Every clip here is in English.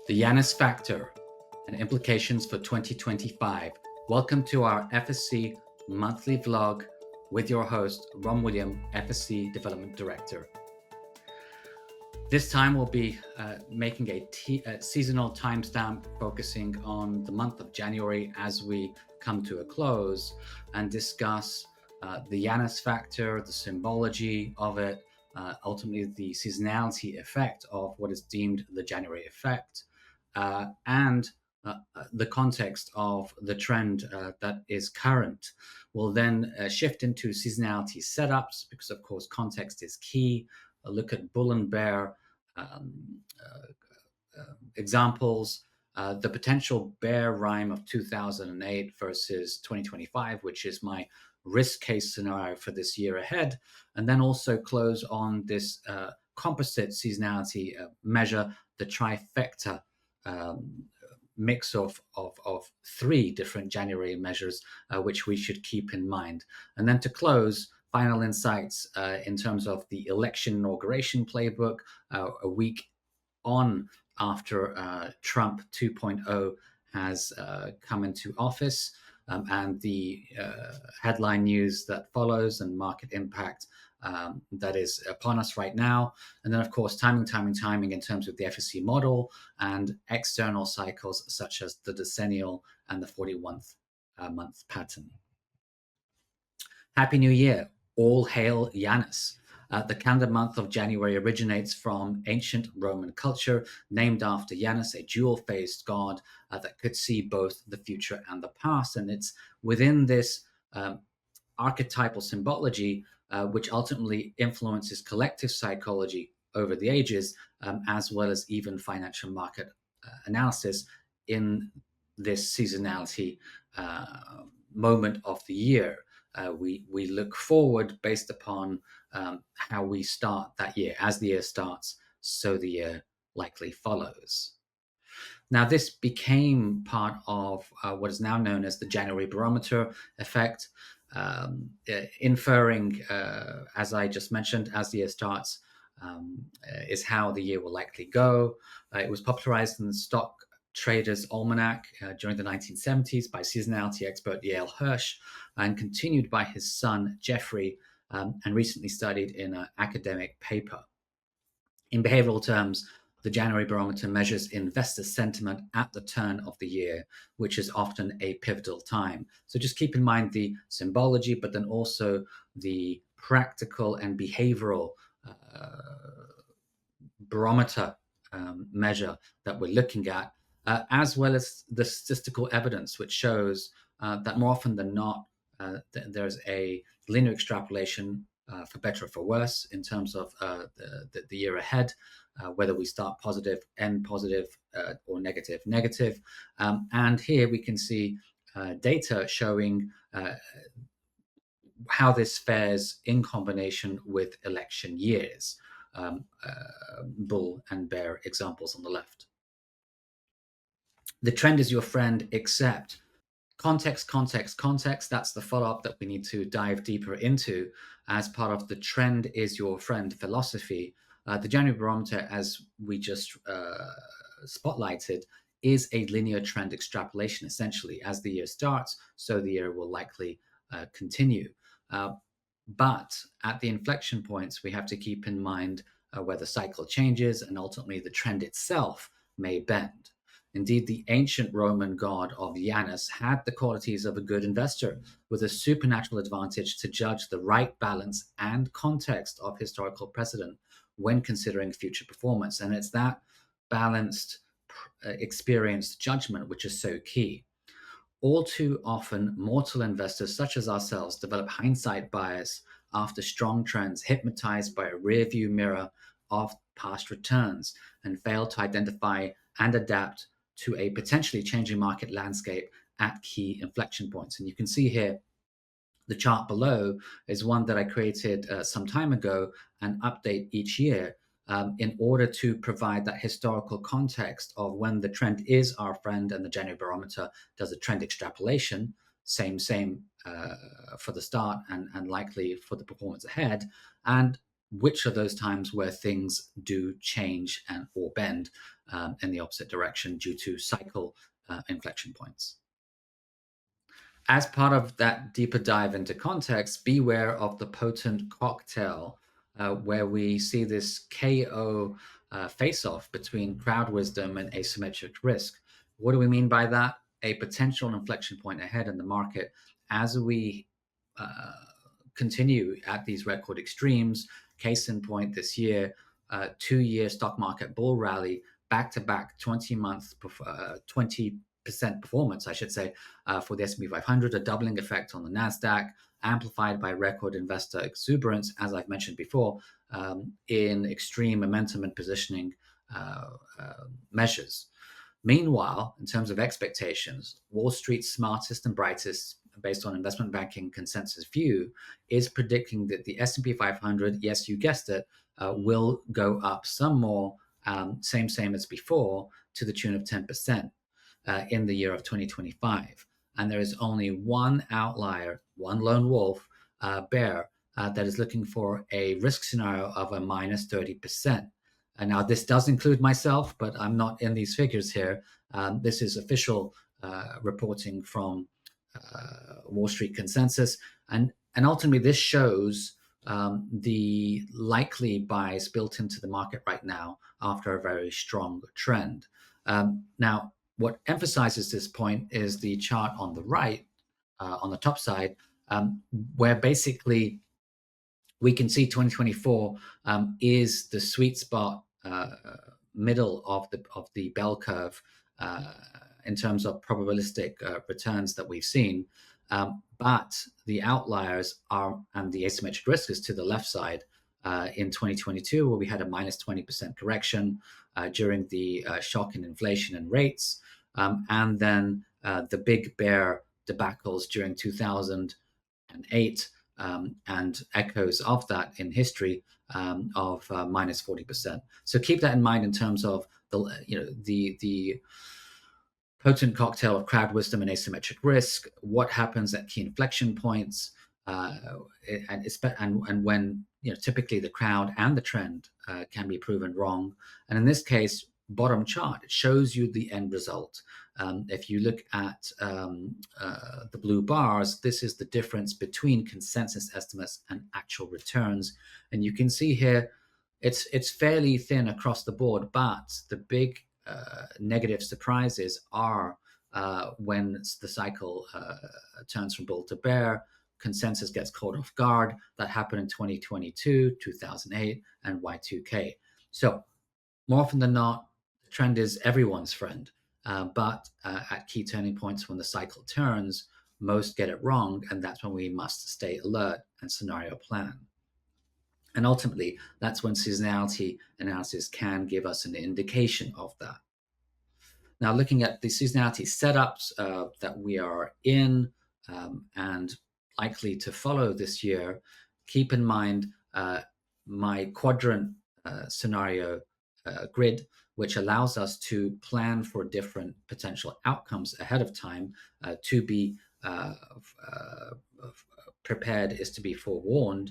The Janus Factor and Implications for 2025. Welcome to our FSC monthly vlog with your host, Ron William, FSC Development Director. This time we'll be making a seasonal timestamp focusing on the month of January as we come to a close and discuss the Janus factor, the symbology of it, ultimately the seasonality effect of what is deemed the January effect, and the context of the trend that is current. We'll then shift into seasonality setups because, of course, context is key. A look at bull and bear examples, the potential bear rhyme of 2008 versus 2025, which is my risk case scenario for this year ahead, and then also close on this composite seasonality measure, the trifecta mix of three different January measures, which we should keep in mind. And then to close, final insights in terms of the election inauguration playbook, a week on after Trump 2.0 has come into office, and the headline news that follows and market impact that is upon us right now. And then, of course, timing in terms of the FSC model and external cycles such as the Decennial and the 41th month pattern. Happy New Year. All hail Janus. The calendar month of January originates from ancient Roman culture, named after Janus, a dual-faced god that could see both the future and the past. And it's within this archetypal symbology which ultimately influences collective psychology over the ages, as well as even financial market analysis in this seasonality moment of the year. We look forward based upon how we start that year. As the year starts, so the year likely follows. Now, this became part of what is now known as the January Barometer effect, inferring, as I just mentioned, as the year starts, is how the year will likely go. It was popularized in the Stock Traders Almanac during the 1970s by seasonality expert Yale Hirsch, and continued by his son Jeffrey, and recently studied in an academic paper. In behavioral terms, the January Barometer measures investor sentiment at the turn of the year, which is often a pivotal time. So just keep in mind the symbology, but then also the practical and behavioral barometer measure that we're looking at, as well as the statistical evidence, which shows that more often than not, there's a linear extrapolation for better or for worse in terms of the year ahead, whether we start positive, end positive, or negative. And here we can see data showing how this fares in combination with election years, bull and bear examples on the left. The trend is your friend, except context. That's the follow-up that we need to dive deeper into as part of the trend is your friend philosophy. The January Barometer, as we just spotlighted, is a linear trend extrapolation, essentially. As the year starts, so the year will likely continue. But at the inflection points, we have to keep in mind where the cycle changes and ultimately the trend itself may bend. Indeed, the ancient Roman god of Janus had the qualities of a good investor, with a supernatural advantage to judge the right balance and context of historical precedent when considering future performance. And it's that balanced, experienced judgment which is so key. All too often, mortal investors such as ourselves develop hindsight bias after strong trends, hypnotized by a rearview mirror of past returns, and fail to identify and adapt to a potentially changing market landscape at key inflection points. And you can see here, the chart below is one that I created some time ago and update each year in order to provide that historical context of when the trend is our friend and the January Barometer does a trend extrapolation, same for the start and likely for the performance ahead, and which are those times where things do change and or bend. in the opposite direction due to cycle inflection points. As part of that deeper dive into context, beware of the potent cocktail where we see this KO face-off between crowd wisdom and asymmetric risk. What do we mean by that? A potential inflection point ahead in the market as we continue at these record extremes. Case in point this year, 2-year stock market bull rally, back-to-back 20% performance, I should say, for the S&P 500, a doubling effect on the NASDAQ, amplified by record investor exuberance, as I've mentioned before, in extreme momentum and positioning measures. Meanwhile, in terms of expectations, Wall Street's smartest and brightest, based on investment banking consensus view, is predicting that the S&P 500, yes, you guessed it, will go up some more, same as before, to the tune of 10%. In the year of 2025. And there is only one outlier, one lone wolf bear that is looking for a risk scenario of a minus 30%. And now this does include myself, but I'm not in these figures here. This is official reporting from Wall Street consensus. And ultimately this shows the likely bias built into the market right now after a very strong trend. Now, what emphasizes this point is the chart on the right, on the top side, where basically we can see 2024 is the sweet spot, middle of the bell curve in terms of probabilistic returns that we've seen. But the outliers are, and the asymmetric risk is to the left side in 2022, where we had a minus 20% correction during the shock in inflation and rates. And then the big bear debacles during 2008 and echoes of that in history of minus 40%. So keep that in mind in terms of the potent cocktail of crowd wisdom and asymmetric risk. What happens at key inflection points, and when typically the crowd and the trend can be proven wrong. And in this case, bottom chart, it shows you the end result. If you look at the blue bars, this is the difference between consensus estimates and actual returns. And you can see here, it's fairly thin across the board, but the big negative surprises are when the cycle turns from bull to bear, consensus gets caught off guard. That happened in 2022, 2008, and Y2K. So more often than not, the trend is everyone's friend. But at key turning points when the cycle turns, most get it wrong, and that's when we must stay alert and scenario plan. And ultimately, that's when seasonality analysis can give us an indication of that. Now, looking at the seasonality setups that we are in and likely to follow this year, keep in mind my quadrant scenario grid, which allows us to plan for different potential outcomes ahead of time. To be prepared is to be forewarned.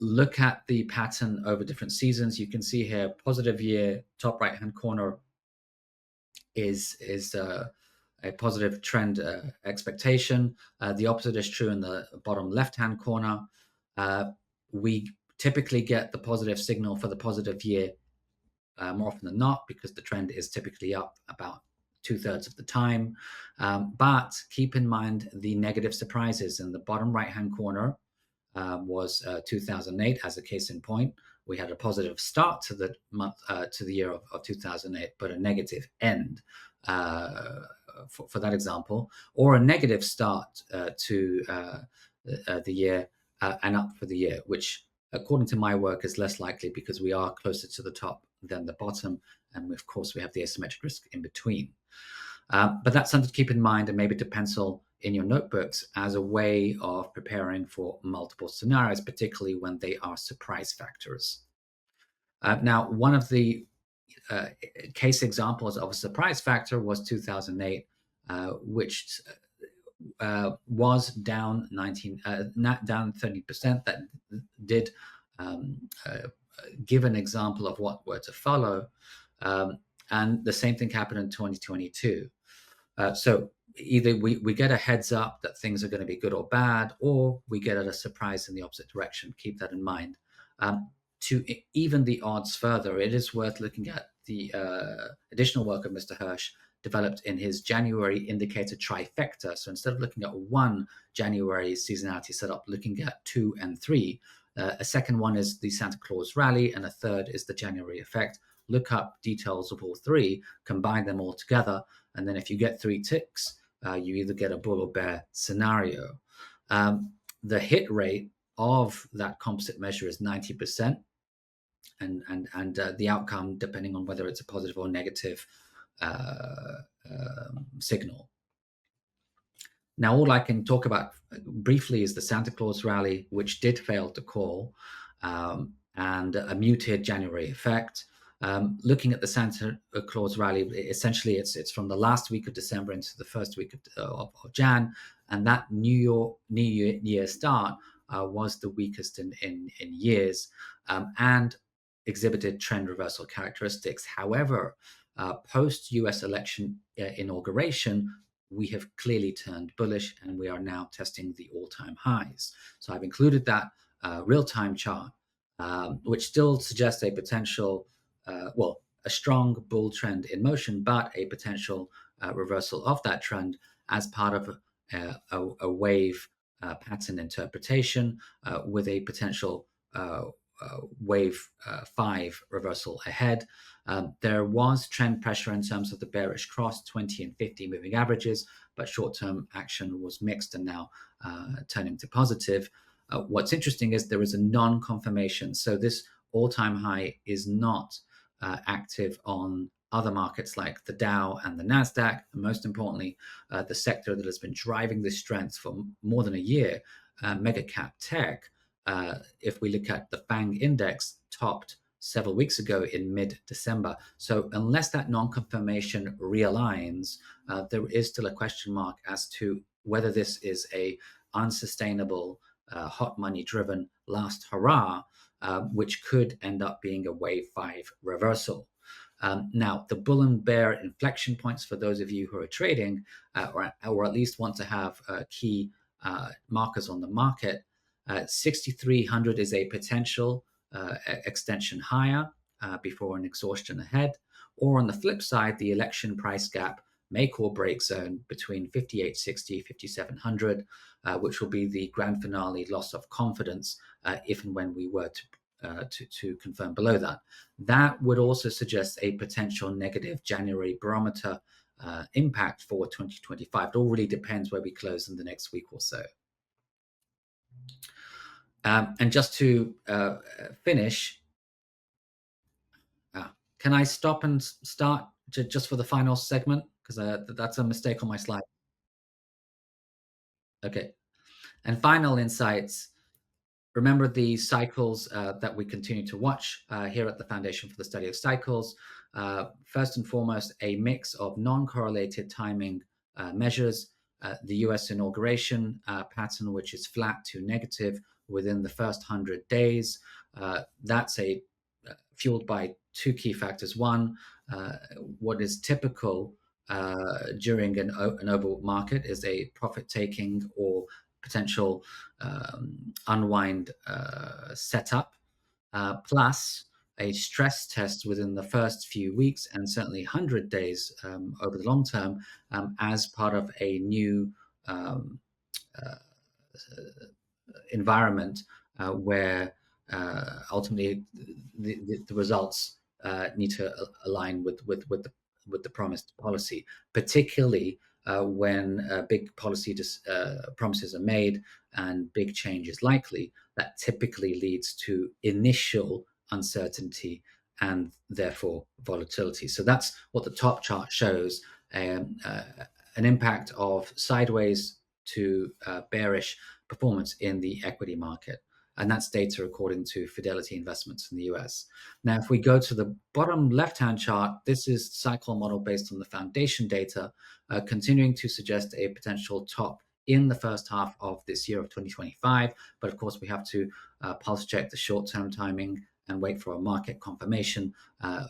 Look at the pattern over different seasons. You can see here, positive year, top right-hand corner is a positive trend expectation. The opposite is true in the bottom left-hand corner. We typically get the positive signal for the positive year more often than not, because the trend is typically up about 2/3 of the time. But keep in mind the negative surprises. In the bottom right-hand corner was 2008 as a case in point. We had a positive start to the month, to the year of 2008, but a negative end for that example, or a negative start to the year and up for the year, which according to my work is less likely because we are closer to the top than the bottom. And of course, we have the asymmetric risk in between. But that's something to keep in mind and maybe to pencil in your notebooks as a way of preparing for multiple scenarios, particularly when they are surprise factors. Now, one of the case examples of a surprise factor was 2008, which was down 30%. That did give an example of what were to follow. And the same thing happened in 2022. So either we get a heads up that things are going to be good or bad, or we get a surprise in the opposite direction. Keep that in mind. To even the odds further, it is worth looking at the additional work of Mr. Hirsch developed in his January indicator trifecta. So instead of looking at one January seasonality setup, looking at 2 and 3. A second one is the Santa Claus rally, and a third is the January effect. Look up details of all three, combine them all together, and then if you get 3 ticks, you either get a bull or bear scenario. The hit rate of that composite measure is 90%, and the outcome, depending on whether it's a positive or negative signal. Now, all I can talk about briefly is the Santa Claus rally, which did fail to call, and a muted January effect. Looking at the Santa Claus rally, essentially it's from the last week of December into the first week of Jan, and that New Year start was the weakest in years, and exhibited trend reversal characteristics. However, post US election inauguration, we have clearly turned bullish, and we are now testing the all-time highs. So I've included that real-time chart, which still suggests a potential, a strong bull trend in motion, but a potential reversal of that trend as part of a wave pattern interpretation with a potential wave 5 reversal ahead. There was trend pressure in terms of the bearish cross 20 and 50 moving averages, but short-term action was mixed and now turning to positive. What's interesting is there is a non-confirmation. So this all-time high is not active on other markets like the Dow and the NASDAQ. And most importantly, the sector that has been driving this strength for more than a year, mega cap tech, if we look at the FANG index, topped several weeks ago in mid-December. So unless that non-confirmation realigns, there is still a question mark as to whether this is a unsustainable, hot money-driven last hurrah, which could end up being a wave 5 reversal. Now, the bull and bear inflection points for those of you who are trading, or at least want to have key markers on the market, 6,300 is a potential extension higher before an exhaustion ahead. Or on the flip side, the election price gap make or break zone between 5,860, 5,700, which will be the grand finale loss of confidence if and when we were to confirm below that. That would also suggest a potential negative January barometer impact for 2025. It all really depends where we close in the next week or so. And just to finish, can I stop and start just for the final segment? Because that's a mistake on my slide. Okay. And final insights. Remember the cycles that we continue to watch here at the Foundation for the Study of Cycles. First and foremost, a mix of non-correlated timing measures. The US inauguration pattern, which is flat to negative within the first 100 days. That's fueled by 2 key factors. One, what is typical during an overbought market is a profit-taking or potential unwind setup, plus a stress test within the first few weeks and certainly 100 days over the long term as part of a new environment where ultimately the results need to align with the promised policy, particularly when big policy promises are made and big change is likely. That typically leads to initial uncertainty and therefore volatility. So that's what the top chart shows, an impact of sideways to bearish performance in the equity market. And that's data according to Fidelity Investments in the US. Now, if we go to the bottom left-hand chart, this is cycle model based on the foundation data, continuing to suggest a potential top in the first half of this year of 2025. But of course, we have to pulse check the short-term timing and wait for a market confirmation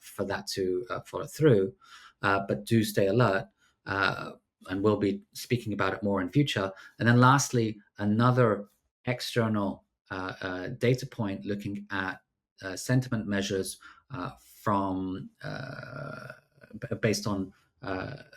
for that to follow through. But do stay alert, and we'll be speaking about it more in future. And then lastly, another external data point looking at sentiment measures from based on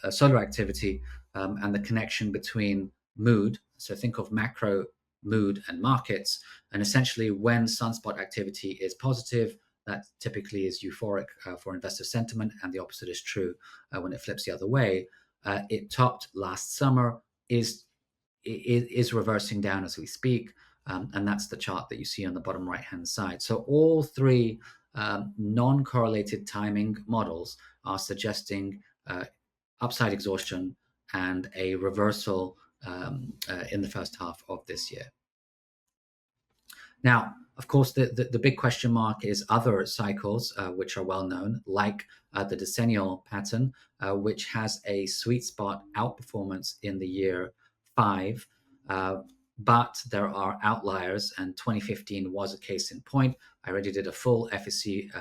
solar activity and the connection between mood. So think of macro mood and markets, and essentially when sunspot activity is positive, that typically is euphoric for investor sentiment, and the opposite is true when it flips the other way. It topped last summer, is reversing down as we speak, and that's the chart that you see on the bottom right hand side. So all three non-correlated timing models are suggesting upside exhaustion and a reversal in the first half of this year. Now, of course, the big question mark is other cycles, which are well known, like the decennial pattern, which has a sweet spot outperformance in the year 5. But there are outliers, and 2015 was a case in point. I already did a full FSC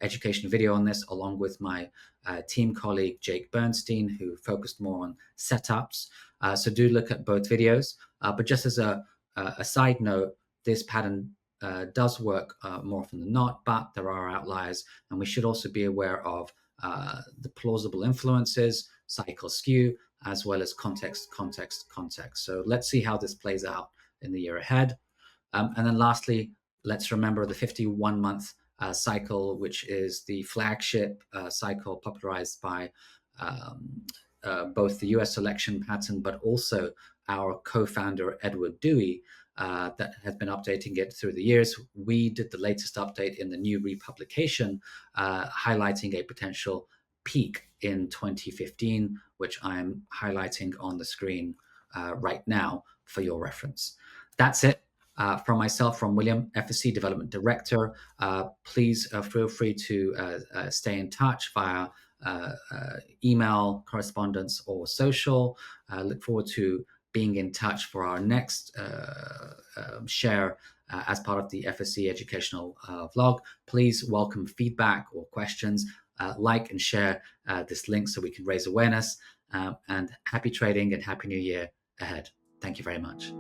education video on this, along with my team colleague Jake Bernstein, who focused more on setups. So do look at both videos. But just as a side note, this pattern does work more often than not, but there are outliers, and we should also be aware of the plausible influences, cycle skew, as well as context. So let's see how this plays out in the year ahead. And then lastly, let's remember the 51-month cycle, which is the flagship cycle popularized by both the US election pattern, but also our co-founder, Edward Dewey, that has been updating it through the years. We did the latest update in the new republication, highlighting a potential peak in 2015, which I'm highlighting on the screen right now for your reference. That's it from myself, from William, FSC Development Director. Please feel free to stay in touch via email, correspondence, or social. Look forward to being in touch for our next share as part of the FSC educational vlog. Please welcome feedback or questions. Like and share this link so we can raise awareness. And happy trading and happy new year ahead. Thank you very much.